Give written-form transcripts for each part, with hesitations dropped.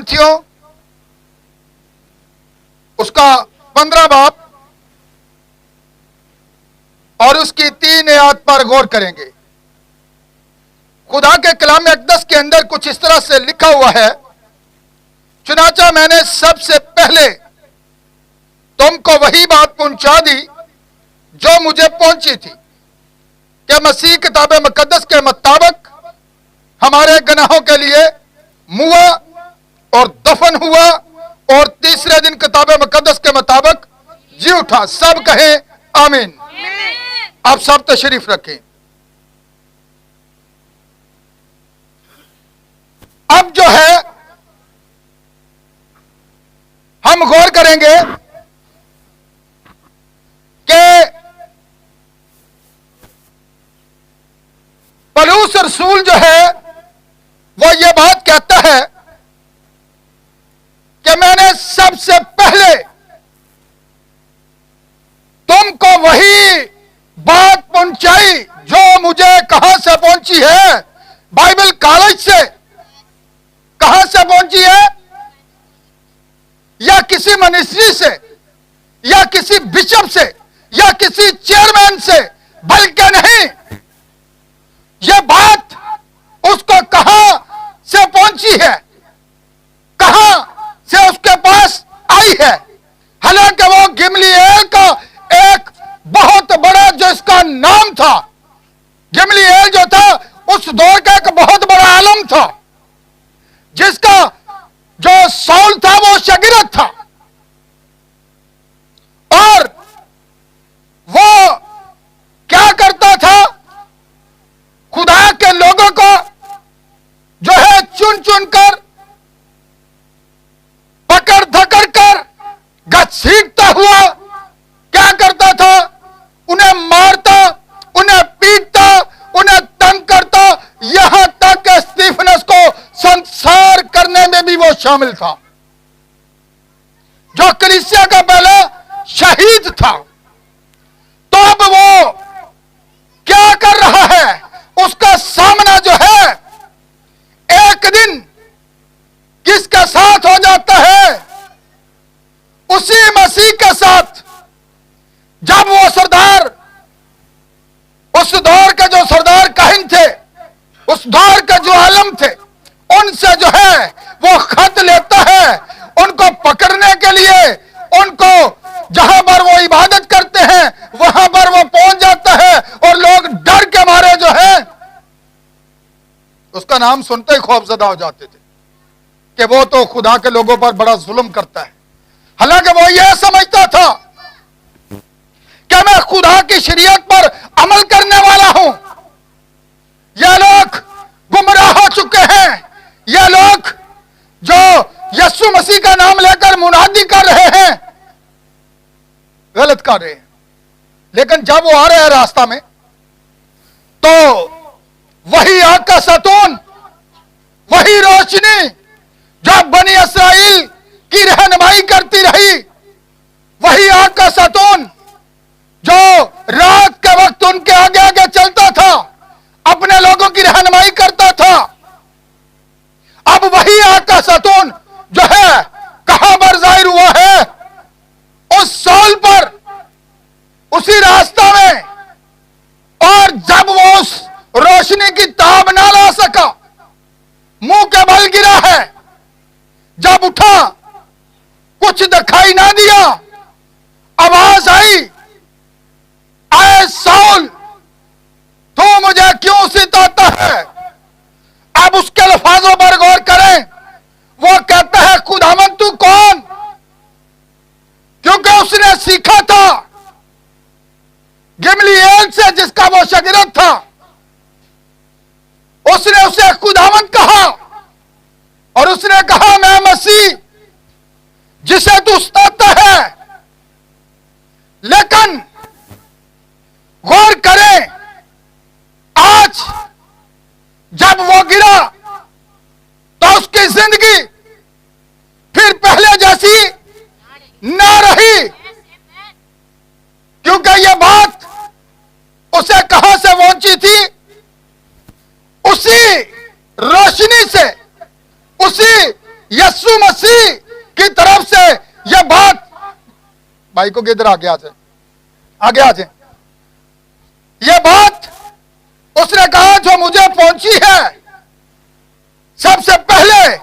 थियों उसका 15 बाब और उसकी 3 आयत पर गौर करेंगे। खुदा के कलाम अक़दस के अंदर कुछ इस तरह से लिखा हुआ है, चुनाचा मैंने सबसे पहले तुमको वही बात पहुंचा दी जो मुझे पहुंची थी कि मसीह किताब मुकद्दस के मुताबिक हमारे गुनाहों के लिए मुआ और दफन हुआ और तीसरे दिन किताब मुकद्दस के मुताबिक जी उठा। सब कहें आमीन। आप सब तशरीफ रखें। अब जो है हम गौर करेंगे कि पौलुस रसूल जो है वो ये बात कहता है कि मैंने सबसे पहले तुमको वही बात पहुंचाई जो मुझे कहां से पहुंची है, बाइबल कॉलेज से। कहां से पहुंची है? या किसी मिनिस्ट्री से, या किसी बिशप से, या किसी चेयरमैन से, बल्कि नहीं, यह बात उसको कहां से पहुंची है, कहां से उसके पास आई है। हालांकि वो गमलीएल का एक बहुत बड़ा जो इसका नाम था, गमलीएल जो था उस दौर का एक बहुत बड़ा आलम था, जिसका जो सौल था वो शागिर्द था और वो क्या करता था, खुदा के लोगों को जो है चुन चुन कर, पकड़ धकड़ कर, घसीटता हुआ क्या करता था, उन्हें मारता, उन्हें पीटता, उन्हें तंग करता, यहां तक कि स्टीफनस को संसार करने में भी वो शामिल था, जो कलीसिया का पहला शहीद था। तो अब वो क्या कर रहा है, उसका सामना जो है एक दिन किसके साथ हो जाता है, उसी मसीह के साथ। जब वो सरदार, उस दौर के जो सरदार काहिन थे, उस दौर के जो आलम थे, उनसे जो है वो खत लेता है उनको पकड़ने के लिए। उनको जहां पर वो इबादत करते हैं वहां पर वो पहुंच जाता है और लोग डर के मारे जो है उसका नाम सुनते ही खौफजदा हो जाते थे कि वो तो खुदा के लोगों पर बड़ा जुल्म करता है। हालांकि वो यह समझता था कि मैं खुदा की शरीयत पर अमल करने वाला हूं। ये लोग गुमराह हो चुके हैं, ये लोग जो यीशु मसीह का नाम लेकर मुनादी कर रहे हैं, गलत कर रहे हैं। लेकिन जब वो आ रहे हैं रास्ता में, तो वही आग का सतून, वही रोशनी जो बनी इस्राएल की रहनुमाई करती रही, वही आग का सतून जो रात के वक्त उनके आगे आगे चलता था, अपने लोगों की रहनुमाई करता था, अब वही आग का सतून जो है कहां पर जाहिर हुआ है, उस सौल पर, उसी रास्ता में। और जब वो उस रोशनी की ताब ना ला सका, मुंह के बल गिरा है, जब उठा कुछ दिखाई ना दिया, आवाज आई, आए सौल तू मुझे क्यों सिताता है। अब उसके अल्फाजों पर गौर करें, वो कहता है खुदावंद तू कौन, क्योंकि उसने सीखा था गमलीएल से, जिसका वो शागिर्द था। उसने उसे खुदावंद कहा और उसने कहा मैं मसीह जिसे तू सताता है। लेकिन गौर करें, आज जब वो गिरा तो उसकी जिंदगी फिर पहले जैसी ना रही, क्योंकि यह बात उसे कहां से पहुंची थी, उसी रोशनी से, उसी यीशु यीशु मसीह की तरफ से यह बात, भाई को किधर आगे आ जाए, आगे आ जाए, यह बात उसने कहा जो मुझे पहुंची है सबसे पहले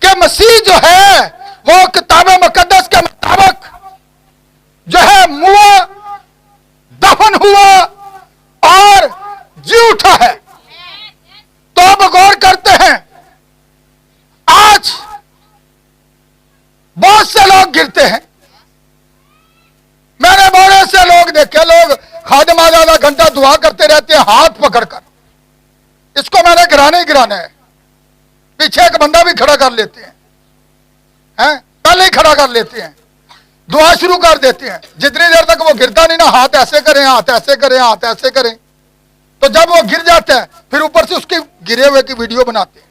कि मसीह जो है वो किताब मुकद्दस के मुताबिक जो है मुआ, दफन हुआ और जी उठा है। तो अब गौर करते हैं, आज बहुत से लोग गिरते हैं। मैंने बड़े से लोग देखे, लोग खादिम आधा घंटा दुआ करते रहते हैं हाथ पकड़कर, इसको मैंने गिराना ही गिराना है। पीछे एक बंदा भी खड़ा कर लेते हैं, पहले ही खड़ा कर लेते हैं, दुआ शुरू कर देते हैं। जितनी देर तक वो गिरता नहीं ना, हाथ ऐसे करें, हाथ ऐसे करें, हाथ ऐसे करें। तो जब वो गिर जाता है फिर ऊपर से उसकी गिरे हुए की वीडियो बनाते हैं।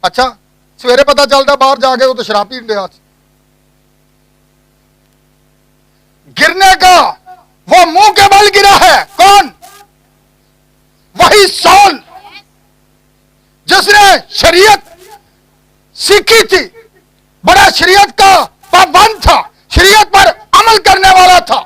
अच्छा, सवेरे पता चलता बाहर जाके वो तो शराब पी लिया। गिरने का वो मुंह के बल गिरा है, कौन? वही सौल जिसने शरीयत सीखी थी, बड़ा शरीयत का पाबंद था, शरीयत पर अमल करने वाला था।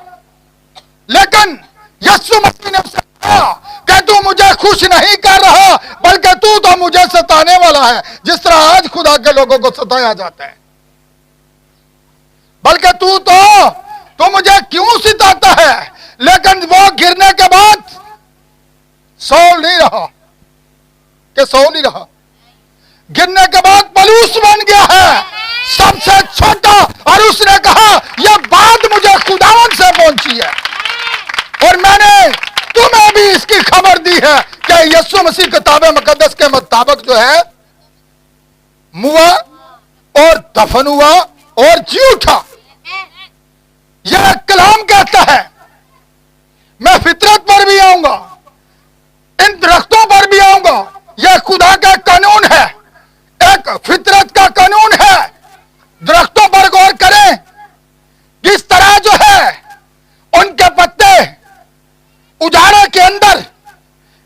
लेकिन यीशु मसीह ने उससे कहा कि तू मुझे खुश नहीं कर रहा, बल्कि तू तो मुझे सताने वाला है, जिस तरह आज खुदा के लोगों को सताया जाता है। बल्कि तू मुझे क्यों सताता है? लेकिन वो गिरने के बाद सौल नहीं रहा, कि सौल नहीं रहा, गिरने के बाद पलूस बन गया है, सबसे छोटा। और उसने कहा यह बात मुझे खुदावंद से पहुंची है और मैंने तुम्हें भी इसकी खबर दी है कि यीशु मसीह किताब मुकद्दस के मुताबिक जो है मुआ और दफन हुआ और जी उठा। यह कलाम कहता है मैं फितरत पर भी आऊंगा, इन दरख्तों पर भी आऊंगा। यह खुदा का कानून है, एक फितरत का कानून है। दरख्तों पर गौर करें, किस तरह जो है उनके पत्ते उजाड़े के अंदर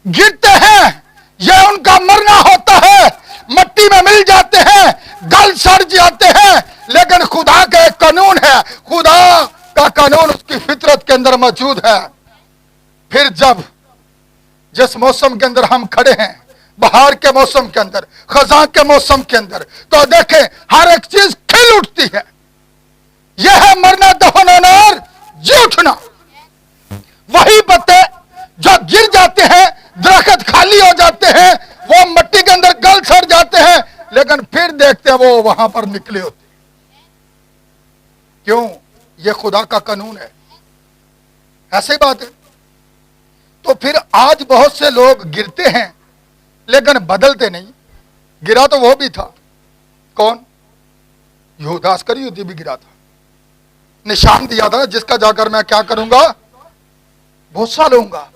गिरते हैं, यह उनका मरना होता है, मट्टी में मिल जाते हैं, गल सड़ जाते हैं। लेकिन खुदा का एक कानून है, खुदा का कानून उसकी फितरत के अंदर मौजूद है। फिर जब जिस मौसम के अंदर हम खड़े हैं, बहार के मौसम के अंदर, खजा के मौसम के अंदर, तो देखें हर एक चीज खिल उठती है। यह है मरना, दफन होना और जी उठना। वही पत्ते जो गिर जाते हैं, दरख्त खाली हो जाते हैं, वो मिट्टी के अंदर गल सड़ जाते हैं, लेकिन फिर देखते हैं वो वहां पर निकले होते। क्यों? यह खुदा का कानून है, ऐसी बात है। तो फिर आज बहुत से लोग गिरते हैं लेकिन बदलते नहीं। गिरा तो वो भी था, कौन? यहूदा इस्करियोती भी गिरा था, निशान दिया था जिसका जाकर मैं क्या करूंगा, भूसा लूंगा।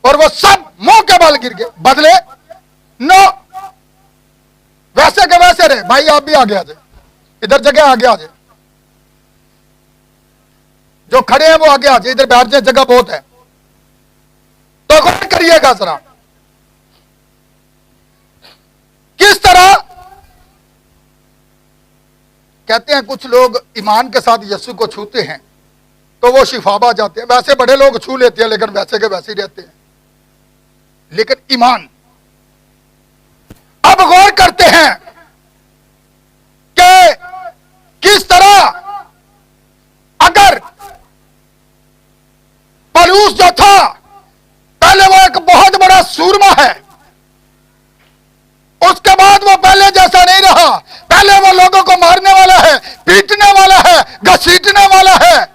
और वो सब मुंह के बल गिर गए, बदले नो, वैसे के वैसे रहे। भाई आप भी आगे आ जाए, इधर जगह आगे आ जाए, जो खड़े हैं वो आगे आ जाए, इधर बैठ जाए, जगह बहुत है। तो गौर करिएगा जरा, किस तरह कहते हैं कुछ लोग ईमान के साथ यीशु को छूते हैं तो वो शिफाबा जाते हैं। वैसे बड़े लोग छू लेते हैं लेकिन वैसे के वैसे ही रहते हैं। लेकिन ईमान, अब गौर करते हैं कि किस तरह अगर पलूस जो था पहले वो एक बहुत बड़ा सूरमा है, उसके बाद वो पहले जैसा नहीं रहा। पहले वो लोगों को मारने वाला है, पीटने वाला है, घसीटने वाला है।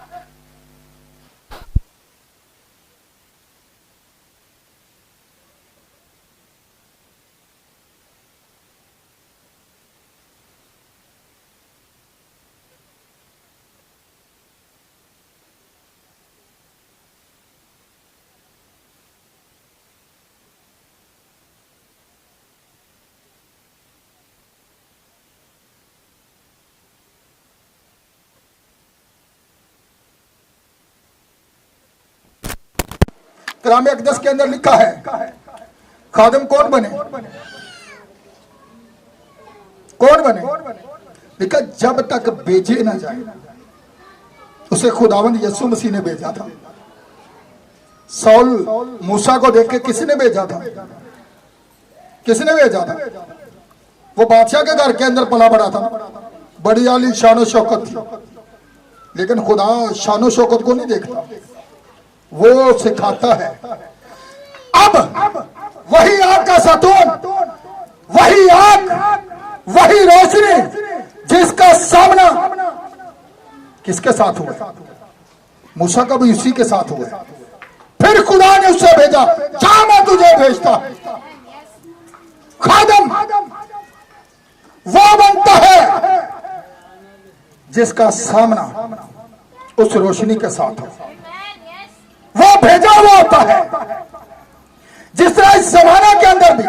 कलाम अक़दस के अंदर लिखा है खादिम कौन बने? कौन बने? देखा, जब तक भेजे ना जाए, उसे खुदावंद यीशु मसीह ने भेजा था। सौल मूसा को देख के किसने भेजा था? किसने भेजा था? वो बादशाह के घर के अंदर पला बड़ा था, बड़ी आली शान शौकत थी, लेकिन खुदा शान शौकत को नहीं देखता, वो सिखाता है। अब वही आग का सतून, वही आग, वही रोशनी जिसका सामना किसके साथ हुआ? मूसा का भी उसी के साथ हुआ। फिर खुदा ने उससे भेजा, जा मैं तुझे भेजता। खादम वो बनता है जिसका सामना उस रोशनी के साथ हो। वो भेजा हुआ होता है। जिस तरह इस जमाने के अंदर भी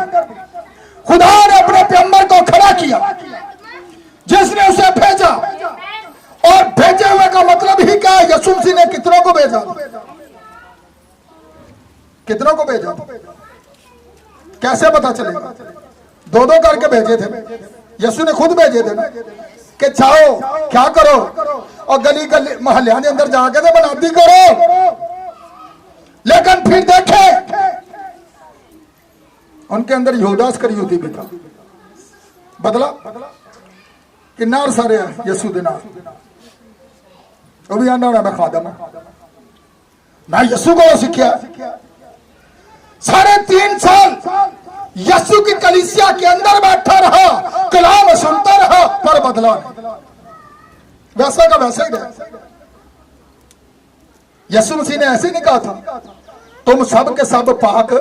खुदा ने अपने पैगंबर को खड़ा किया, जिसने उसे भेजा, और भेजे हुए का मतलब ही क्या है? यीशु मसीह ने कितनों को भेजा? कितनों को भेजा? कैसे पता चलेगा? दो दो करके भेजे थे। यीशु ने खुद भेजे थे ना कि जाओ क्या करो, और गली गली मोहल्ले के अंदर जाके तो बनाती करो। लेकिन फिर देखे उनके अंदर यहूदा इस्करियोती भी था। बदला कि नार सारे यीशु दे नाल, वो भी आना मैं खादम, मैं यीशु को सीखा। 3.5 साल यीशु की कलीसिया के अंदर बैठा रहा, कलाम सुनता रहा, पर बदला नहीं। वैसा का वैसा ही रहा। यीशु मसीह ने ऐसे नहीं कहा था तुम सब के सब पाक,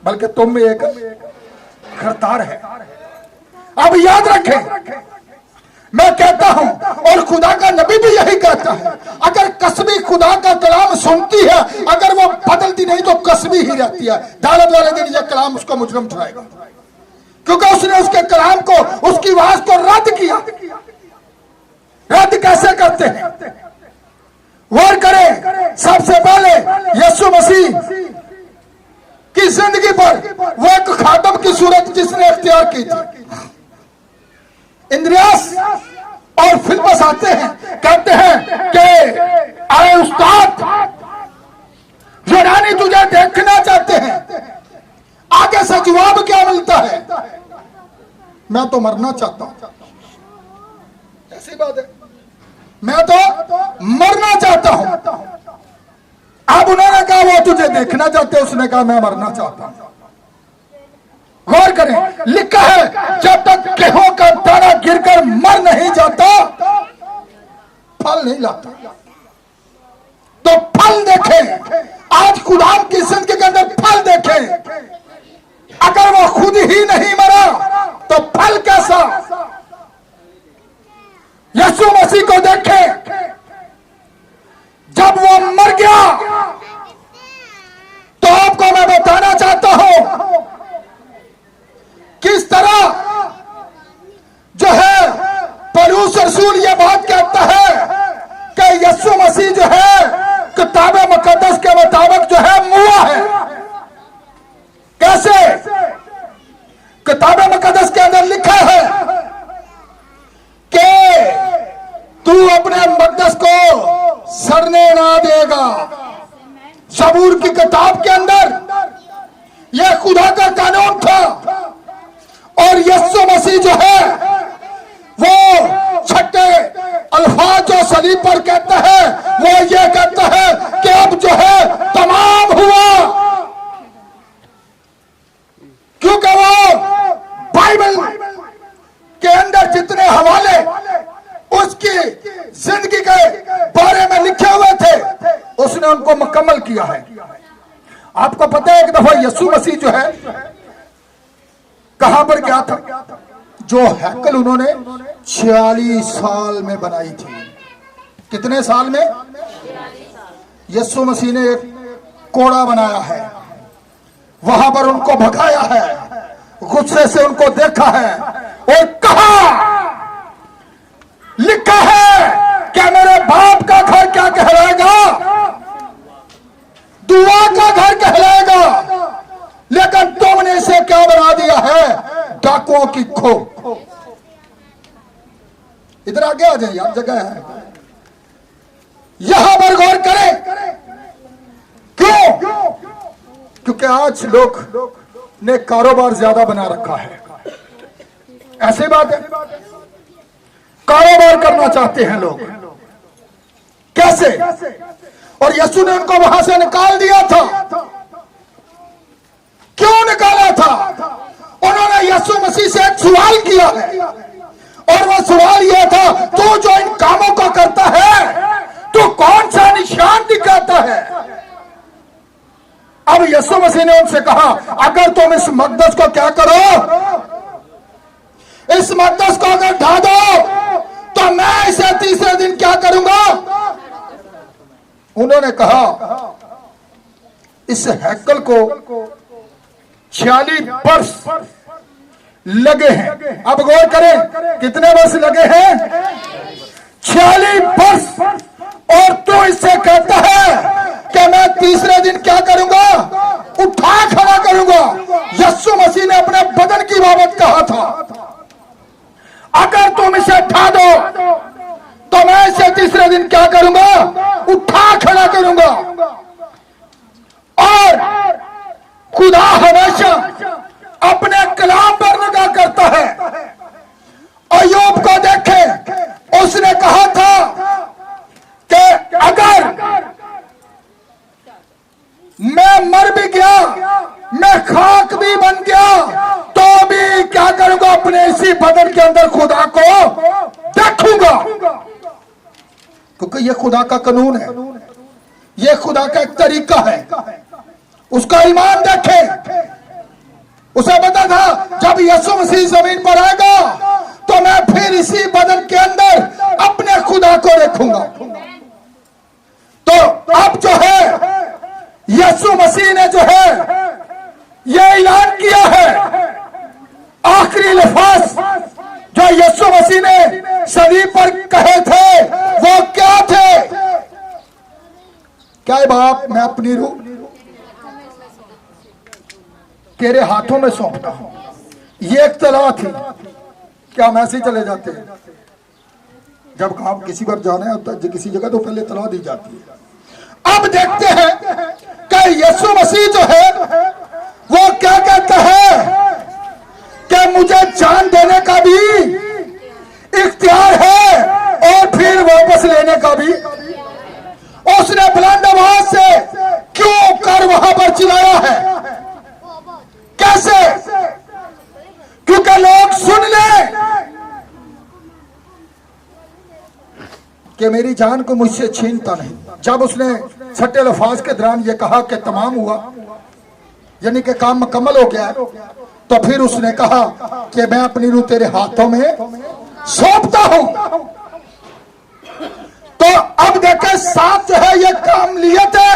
बल्कि तुम एक खरतार है। अब याद रखें, मैं कहता हूं और खुदा का नबी भी यही कहता है, अगर कसबी खुदा का कलाम सुनती है, अगर वो बदलती नहीं तो कसबी ही रहती है। अदालत वाले दिन ये कलाम उसको मुजरम ठहराएगा, क्योंकि उसने उसके कलाम को, उसकी आवाज को रद्द किया। रद्द कैसे करते हैं? गौर करें, सबसे पहले यीशु मसीह की जिंदगी पर वो एक खादम की सूरत जिसने इख्तियार की थी। इंद्रियास और फिलिप्पस आते हैं, कहते हैं कि अरे उस्ताद, यूनानी तुझे देखना चाहते हैं। आगे से जवाब क्या मिलता है? मैं तो मरना चाहता हूं। ऐसी बात है, मैं तो मरना चाहता हूं। अब उन्होंने कहा वो तुझे देखना चाहते, उसने कहा मैं मरना चाहता हूं। गौर करें, लिखा है जब तक गेहूं का दाना गिरकर मर नहीं जाता फल नहीं लाता। तो फल देखें, आज खुदाम की जिंदगी के अंदर फल देखें। अगर वो खुद ही नहीं मरा तो फल कैसा? यीशु मसीह को देखें, जब वो मर गया तो आपको मैं बताना चाहता हूं किस तरह जो है पौलुस रसूल ये बात कहता है कि यीशु मसीह जो है किताब मुकद्दस के मुताबिक जो है मुआ है। कैसे? किताब मुकद्दस के अंदर लिखा है कि तू अपने मकदस को सड़ने ना देगा। ज़बूर की किताब के अंदर यह खुदा का कानून था, और यीशु मसीह जो है वो छठे अल्फाज जो सलीब पर कहता है, वो ये कहता है कि अब जो है तमाम हुआ, क्योंकि वो बाइबल के अंदर जितने हवाले उसकी जिंदगी के बारे में लिखे हुए थे उसने उनको मुकम्मल किया है। आपको पता है एक दफा यीशु मसीह जो है कहां पर गया था? जो हैकल उन्होंने 46 साल में बनाई थी। कितने साल में? यीशु मसीह ने एक कोड़ा बनाया है, वहां पर उनको भगाया है, गुस्से से उनको देखा है और कहा, लिखा है क्या मेरे बाप का घर क्या कहलाएगा? दुआ का घर कहलाएगा, लेकिन तुमने इसे क्या बना दिया है? डाकुओं की खो। इधर आगे आ जाए यार, जगह है। यहां पर गौर करें, क्यों? क्योंकि आज लोग ने कारोबार ज्यादा बना रखा है। ऐसे बात है, कारोबार करना चाहते हैं लोग। कैसे? और यीशु ने उनको वहां से निकाल दिया था। क्यों निकाला था? उन्होंने यीशु मसीह से एक सवाल किया है, और वो सवाल यह था, तू जो इन कामों को करता है, तू कौन सा निशान दिखाता है? अब यीशु मसीह ने उनसे कहा, अगर तुम इस मकदस को क्या करो, इस मकदस को अगर ढा दो, तो मैं इसे तीसरे दिन क्या करूंगा? उन्होंने कहा, इस हैकल को 46 वर्ष लगे हैं। अब गौर करें, कितने वर्ष लगे हैं? 46 वर्ष। और तू इससे कहता है कि मैं तीसरे दिन क्या करूंगा? उठा खड़ा करूंगा। यीशु मसीह ने अपने बदन की बाबत कहा था, अगर तुम इसे उठा दो, तो मैं इसे तीसरे दिन क्या करूंगा? उठा खड़ा करूंगा। और खुदा हमेशा अपने कलाम पर निगाह करता है। अय्यूब को देखें, उसने कहा था कि अगर मैं मर भी गया, मैं खाक भी बन गया, तो भी क्या करूंगा? अपने इसी बदन के अंदर खुदा को देखूंगा। क्योंकि यह खुदा का कानून है, यह खुदा का एक तरीका है। उसका ईमान देखें, उसे पता था जब यीशु मसीह जमीन पर आएगा, तो मैं फिर इसी बदन के अंदर अपने खुदा को देखूंगा। तो अब जो है, यीशु मसीह ने जो है यह ऐलान किया है, आखिरी लफ्ज जो यीशु मसीह ने सलीब पर कहे थे, वो क्या थे? क्या है बाप, मैं अपनी रूह तेरे हाथों में सौंपता हूं। ये एक तलवार थी। क्या हम ऐसे ही चले जाते हैं? जब काम किसी पर जाना है तो किसी जगह, तो पहले तलवार दी जाती है। अब देखते हैं कि यीशु मसीह जो है वो क्या कहता है कि मुझे जान देने का भी इख्तियार है, और फिर वापस लेने का भी। उसने बुलंद आवाज से क्यों कर वहां पर चिल्लाया है? कैसे? क्योंकि लोग सुन ले कि मेरी जान को मुझसे छीनता नहीं। जब उसने छठे अल्फाज के दौरान ये कहा कि तमाम हुआ, यानी कि काम मुकम्मल हो गया, तो फिर उसने कहा कि मैं अपनी रूह तेरे हाथों में सौंपता हूं। तो अब देखें, साथ जो है ये कामलियत है,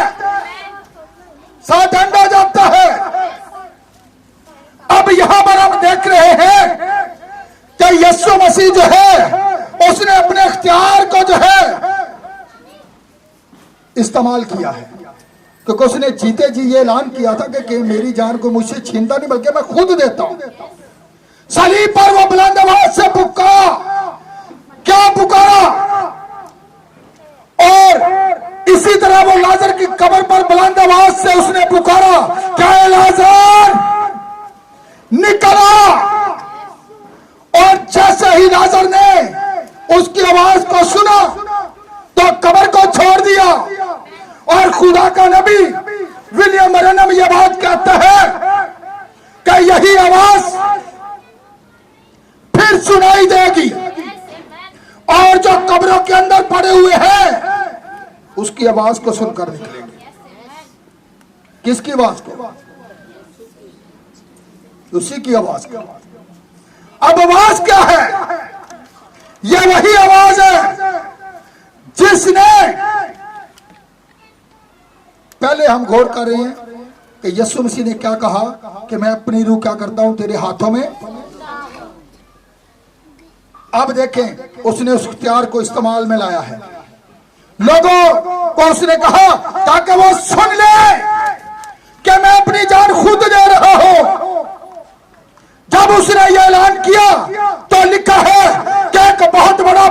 साथ दंड हो जाता है। अब यहां पर हम देख रहे हैं कि यीशु मसीह जो है उसने अपने इख्तियार को जो है इस्तेमाल किया है, क्योंकि उसने जीते जी ये ऐलान किया था कि मेरी जान को मुझसे छीनता नहीं, बल्कि मैं खुद देता हूं। सलीब पर वो बुलंद आवाज से पुकारा। क्या पुकारा? और इसी तरह वो लाजर की कब्र पर बुलंद आवाज से उसने पुकारा, क्या लाजर निकला। और जैसे ही लाजर ने उसकी आवाज को सुना, तो कब्र को छोड़ दिया। और खुदा का नबी विलियम ब्रैनम यह बात कहता है कि यही आवाज फिर सुनाई देगी, और जो कब्रों के अंदर पड़े हुए हैं उसकी आवाज को सुनकर निकलेंगे। किसकी आवाज को? उसी की आवाज को। अब आवाज क्या है? यह वही आवाज है जिसने, पहले हम गौर कर रहे हैं कि यीशु मसीह ने क्या कहा कि मैं अपनी रूह क्या करता हूं? तेरे हाथों में। अब देखें, उसने उस इख्तियार को इस्तेमाल में लाया है। लोगों को उसने कहा ताकि वो सुन ले कि मैं अपनी जान खुद दे रहा हूं। जब उसने ये ऐलान किया तो लिखा है कि एक बहुत बड़ा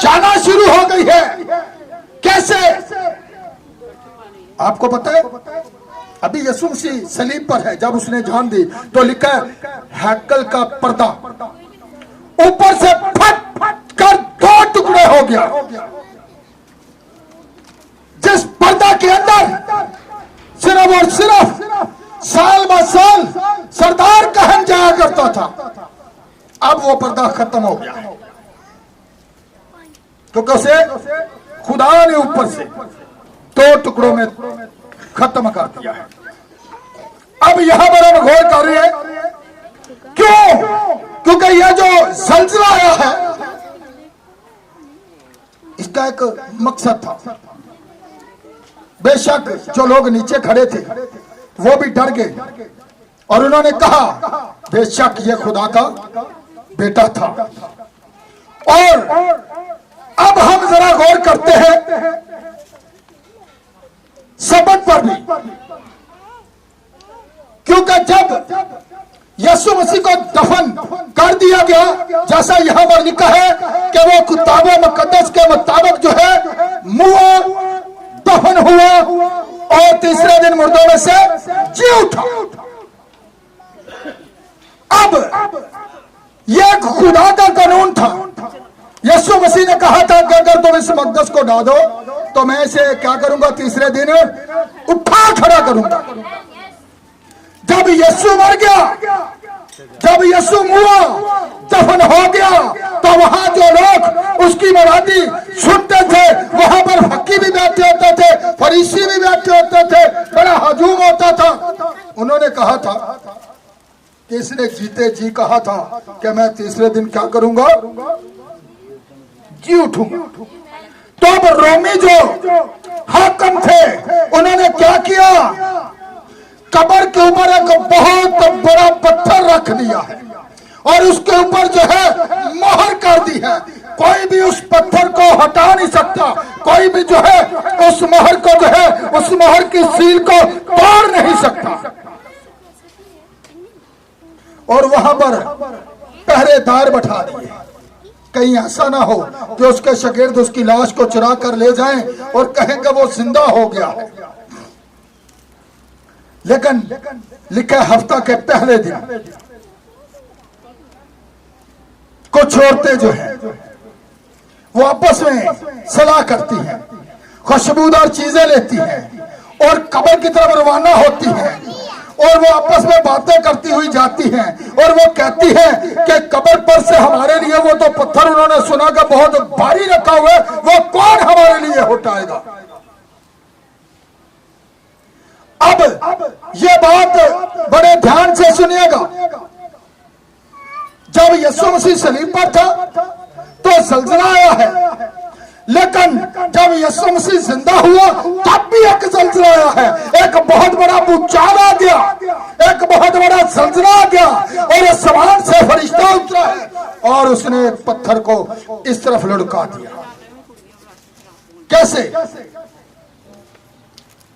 जाना शुरू हो गई है। कैसे? आपको पता है, अभी यीशु मसीह सलीब पर है, जब उसने जान दी तो लिखा है हैकल का पर्दा ऊपर से फट फट कर 2 टुकड़े हो गया। जिस पर्दा के अंदर सिर्फ और सिर्फ साल ब साल सरदार कहन जाया करता था, अब वो पर्दा खत्म हो गया, क्योंकि उसे खुदा ने ऊपर से 2 टुकड़ों में खत्म कर दिया है। अब यहां पर हम गौर कर रहे हैं, क्यों? क्योंकि यह जो जल्जला आया है, इसका एक मकसद था। बेशक जो लोग नीचे खड़े थे वो भी डर गए और उन्होंने कहा बेशक ये खुदा का बेटा था। और अब हम जरा गौर करते हैं सबक पर भी, क्योंकि जब यीशु मसीह को दफन कर दिया गया, जैसा यहां पर लिखा है कि वो किताब मुकद्दस के मुताबिक जो है मुआ, दफन हुआ और तीसरे दिन मुर्दों में से जी उठा। अब यह खुदा का कानून था। यीशु मसीह ने कहा था कि अगर तुम इस मकदस को ढा दो तो मैं इसे क्या करूंगा, तीसरे दिन उठा खड़ा करूंगा। जब यीशु मर गया, जब यीशु मुआ, दफन हो गया, तो वहां जो लोग उसकी मराठी सुनते थे, वहां पर फकीर भी बैठे होते थे, फरीसी भी बैठे होते थे, बड़ा हजूम होता था। उन्होंने कहा था कि इसने जीते जी कहा था कि मैं तीसरे दिन क्या करूंगा, जी उठूंगा। तो अब रोमी जो हाकिम थे उन्होंने क्या किया, कब्र के ऊपर एक बहुत बड़ा पत्थर रख दिया है और उसके ऊपर जो है मोहर कर दी है। कोई भी उस पत्थर को हटा नहीं सकता, कोई भी जो है उस मोहर को जो है, उस मोहर की सील को तोड़ नहीं सकता। और वहां पर पहरेदार बैठा दिए, कहीं ऐसा ना हो कि उसके शागिर्द उसकी लाश को चुरा कर ले जाएं और कहें कि वो जिंदा हो गया है। लेकिन लिखा हफ्ता के पहले दिन कुछ औरतें जो है वो आपस में सलाह करती हैं, खुशबूदार चीजें लेती हैं और कब्र की तरफ रवाना होती हैं और वो आपस में बातें करती हुई जाती हैं और वो कहती है कि कब्र पर से हमारे लिए वो तो पत्थर उन्होंने सुना कि बहुत भारी रखा हुआ है, वो कौन हमारे लिए उठाएगा। अब ये बात बड़े ध्यान से सुनिएगा। जब यीशु मसीह सलीब पर था तो जल्जला आया है, लेकिन जब यीशु मसीह जिंदा हुआ तब भी एक जल्जला आया है। एक बहुत बड़ा भूचाल आ गया, एक बहुत बड़ा जल्जला आ गया और आसमान से फरिश्ता उतरा है और उसने एक पत्थर को इस तरफ लुढ़का दिया। कैसे?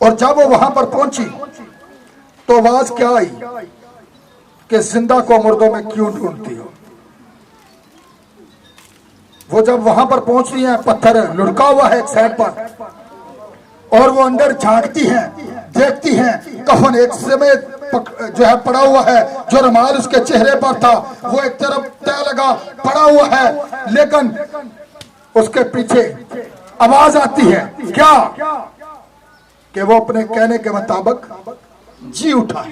और जब वो वहां पर पहुंची तो आवाज क्या आई कि जिंदा को मुर्दों में क्यों ढूंढती हो। वो जब वहां पर पहुंच रही है, पत्थर लुढ़का हुआ है एक साइड पर और वो अंदर झांकती है, देखती है, कफन एक समय जो है पड़ा हुआ है, जो रुमाल उसके चेहरे पर था वो एक तरफ तय लगा पड़ा हुआ है, लेकिन उसके पीछे आवाज आती है क्या कि वो अपने कहने के मुताबिक जी उठा।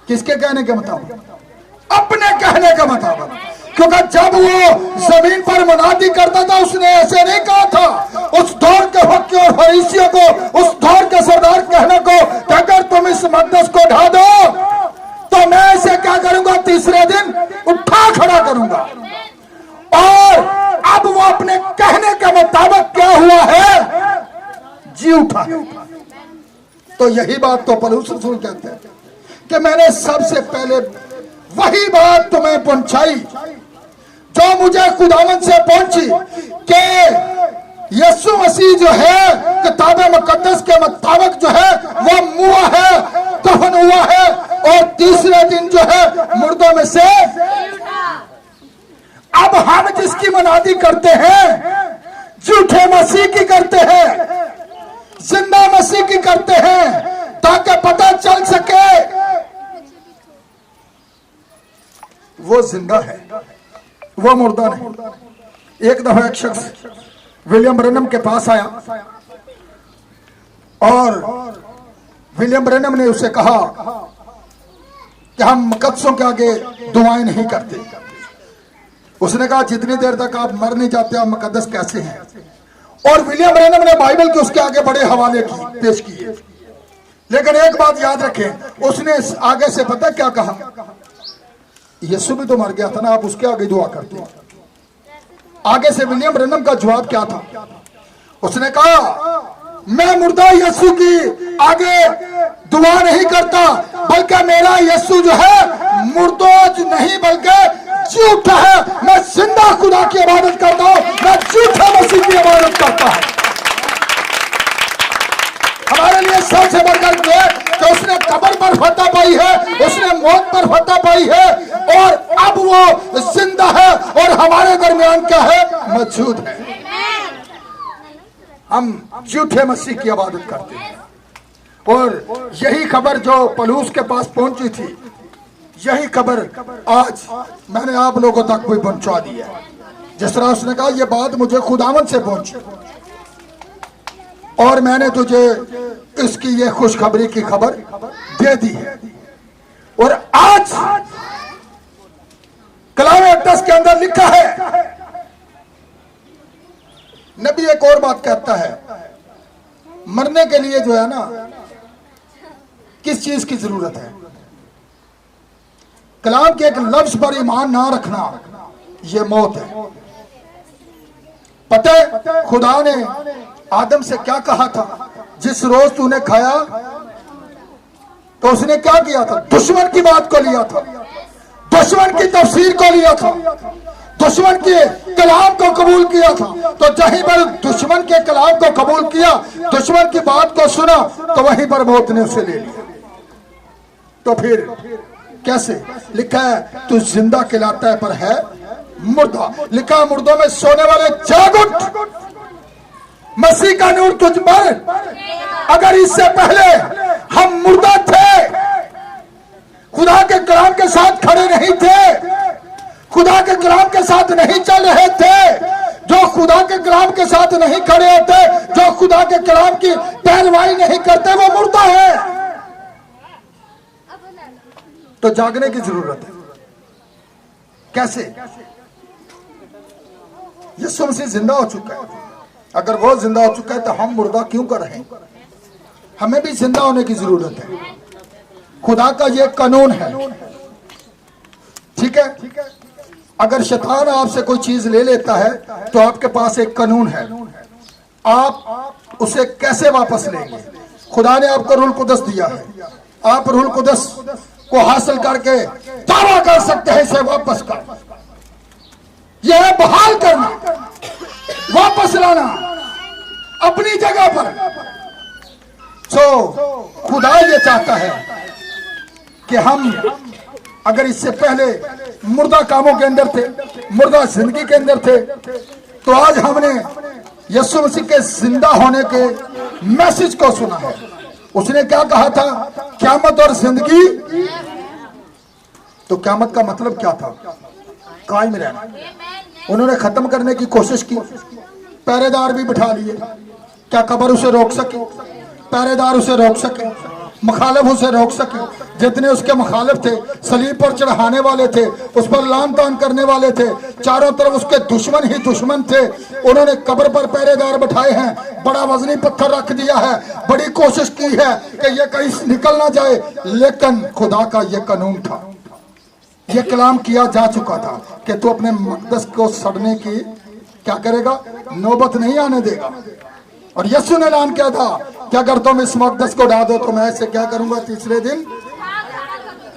किसके कहने के मुताबिक? अपने कहने के मुताबिक। क्योंकि जब वो जमीन पर मुनादी करता था उसने ऐसे नहीं कहा था। उस दौर के फकीर और फरीसियों को, उस दौर के सरदार कहने को कि अगर तुम इस मकदस को ढा दो तो मैं इसे क्या करूंगा, तीसरे दिन उठा खड़ा करूंगा। और अब वो अपने कहने के मुताबिक क्या हुआ है, जी उठा। तो यही बात तो पौलुस रसूल कहते हैं कि मैंने सबसे पहले वही बात तुम्हें पहुंचाई जो मुझे खुदावंद से पहुंची कि यीशु मसीह जो है किताब मुकद्दस के मुताबिक जो है वो मुआ है, दफन हुआ है और तीसरे दिन जो है मुर्दों में से। अब हम जिसकी मनादी करते हैं, झूठे मसीह की करते हैं, जिंदा मसीह की करते हैं, ताकि पता चल सके वो जिंदा है, वो मुर्दा नहीं। एक दफा एक शख्स विलियम ब्रैनम के पास आया और विलियम ब्रैनम ने उससे कहा कि हम मुकद्दसों के आगे दुआएं नहीं करते। उसने कहा जितनी देर तक आप मर नहीं जाते आप मुकद्दस कैसे हैं? और विलियम ब्रैनम ने बाइबल के उसके आगे बड़े हवाले पेश किए। लेकिन एक बात याद रखें, उसने आगे से पता क्या कहा? यीशु भी तो मर गया था ना, आप उसके आगे दुआ करते हैं। आगे से विलियम ब्रैनम का जवाब क्या था? उसने कहा मैं मुर्दा यीशु की आगे दुआ नहीं करता, बल्कि मेरा यीशु जो है मुर्दोज नहीं बल्कि झूठा है। मैं जिंदा खुदा की इबादत करता हूं, मैं झूठा मसीह की इबादत करता हूं। हमारे लिए सबसे बढ़कर के कि उसने कब्र पर फतह पाई है, उसने मौत पर फतह पाई है और अब वो जिंदा है और हमारे दरमियान क्या है? मौजूद है। हम झूठे मसीह की इबादत करते हैं और यही खबर जो पलूस के पास पहुंची थी, यही खबर आज मैंने आप लोगों तक भी पहुंचा दी है। जिस तरह उसने कहा ये बात मुझे खुदावंद से पहुंची और मैंने तुझे इसकी ये खुशखबरी की खबर दे दी है। और आज कलाम अक़दस के अंदर लिखा है, नबी एक और बात कहता है, मरने के लिए जो है ना किस चीज की जरूरत है? कलाम के एक लफ्ज पर ईमान ना रखना यह मौत है। पता है खुदा ने आदम से क्या कहा था? जिस रोज तूने खाया तो उसने क्या किया था? दुश्मन की बात को लिया था, दुश्मन की तफसीर को लिया था, दुश्मन के कलाम को कबूल किया था। तो जहीं पर दुश्मन के कलाम को कबूल किया, दुश्मन की बात को सुना, तो वहीं पर मौत ने उसे ले लिया। तो फिर कैसे? लिखा है तू जिंदा कहलाता है पर है मुर्दा। लिखा है मुर्दों में सोने वाले जाग उठ, मसीह का नूर तुझ पर। अगर इससे पहले हम मुर्दा थे, खुदा के कलाम के साथ खड़े नहीं थे, खुदा के कलाम के साथ नहीं चल रहे थे, जो खुदा के कलाम के साथ नहीं खड़े होते, जो खुदा के कलाम की पैरवाई नहीं करते, वो मुर्दा है। तो जागने की जरूरत है। कैसे? यीशु मसीह जिंदा हो चुका है। अगर वो जिंदा हो चुका है तो हम मुर्दा क्यों कर रहे हैं? हमें भी जिंदा होने की जरूरत है। खुदा का ये कानून है, ठीक है? अगर शैतान आपसे कोई चीज ले लेता है तो आपके पास एक कानून है, आप उसे कैसे वापस लेंगे? खुदा ने आपको रूह कुदस दिया है, आप रूह कुदस को हासिल करके दावा कर सकते हैं इसे वापस कर। यह है बहाल करना, वापस लाना अपनी जगह पर। खुदा ये चाहता है कि हम अगर इससे पहले मुर्दा कामों के अंदर थे, मुर्दा जिंदगी के अंदर थे, तो आज हमने यीशु मसीह के जिंदा होने के मैसेज को सुना है। उसने क्या कहा था? क़यामत और जिंदगी। तो क़यामत का मतलब क्या था? कायम रहना। उन्होंने खत्म करने की कोशिश की, पहरेदार भी बिठा लिए। क्या कब्र उसे रोक सके? पहरेदार उसे रोक सके? मुखालिफ उसे रोक सके? जितने उसके मुखालिफ थे, सलीब पर चढ़ाने वाले थे, उस पर लान तान करने वाले थे, चारों तरफ उसके दुश्मन ही दुश्मन थे। उन्होंने कब्र पर पहरेदार बैठाए हैं, बड़ा वजनी पत्थर रख दिया है, बड़ी कोशिश की है कि ये कहीं निकल ना जाए। लेकिन खुदा का ये कानून था, ये कलाम किया जा चुका था कि तू अपने मकदस को सड़ने की क्या करेगा? नौबत नहीं आने देगा। और यीशु ने ऐलान किया था कि अगर तुम इस मकदस को ढा दो तो मैं ऐसे क्या करूंगा? तीसरे दिन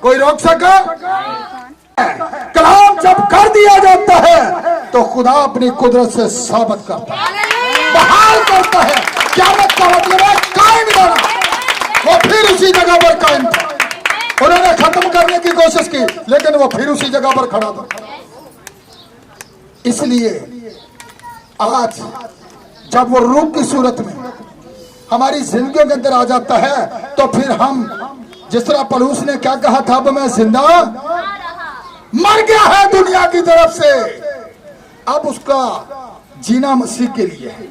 कोई रोक सका? कलाम जब कर दिया जाता है तो खुदा अपनी कुदरत से साबित करता है, बहाल करता है। क़यामत का मतलब है कायम रहना। वो फिर उसी जगह पर कायम था। उन्होंने खत्म करने की कोशिश की, लेकिन वो फिर उसी जगह पर खड़ा था। इसलिए आज जब वो रूह की सूरत में हमारी जिंदगियों के अंदर आ जाता है, तो फिर हम जिस तरह पलूस ने क्या कहा था, अब मैं जिंदा मर गया है दुनिया की तरफ से, अब उसका जीना मसीह के लिए है।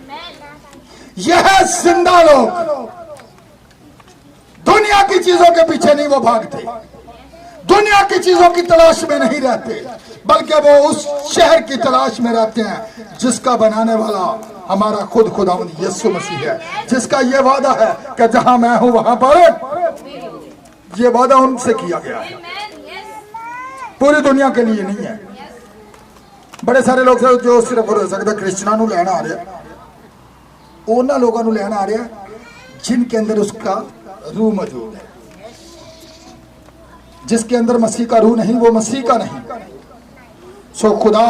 यह है जिंदा लोग, दुनिया की चीजों के पीछे नहीं वो भागते, दुनिया की चीजों की तलाश में नहीं रहते, बल्कि वो उस शहर की तलाश में रहते हैं जिसका बनाने वाला हमारा खुद खुदावंद यीशु मसीह है, जिसका ये वादा है कि जहां मैं हूं वहां पर, ये वादा उनसे किया गया है, पूरी दुनिया के लिए नहीं है। बड़े सारे लोग जो सिर्फ हो सकता क्रिश्चियनां नूं लैण आ रहे, उन्हां लोगों नूं लैण आ रहे जिनके अंदर उसका रूह मौजूद है। जिसके अंदर मसीह का रूह नहीं, वो मसीह का नहीं। सो खुदा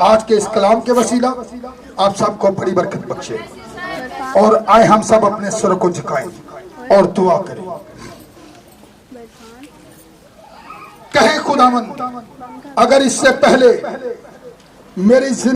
आज के इस कलाम के वसीला आप सबको बड़ी बरकत बख्शे, और आए हम सब अपने स्वर को झुकाएं और दुआ करें। कहे खुदावंद, अगर इससे पहले मेरी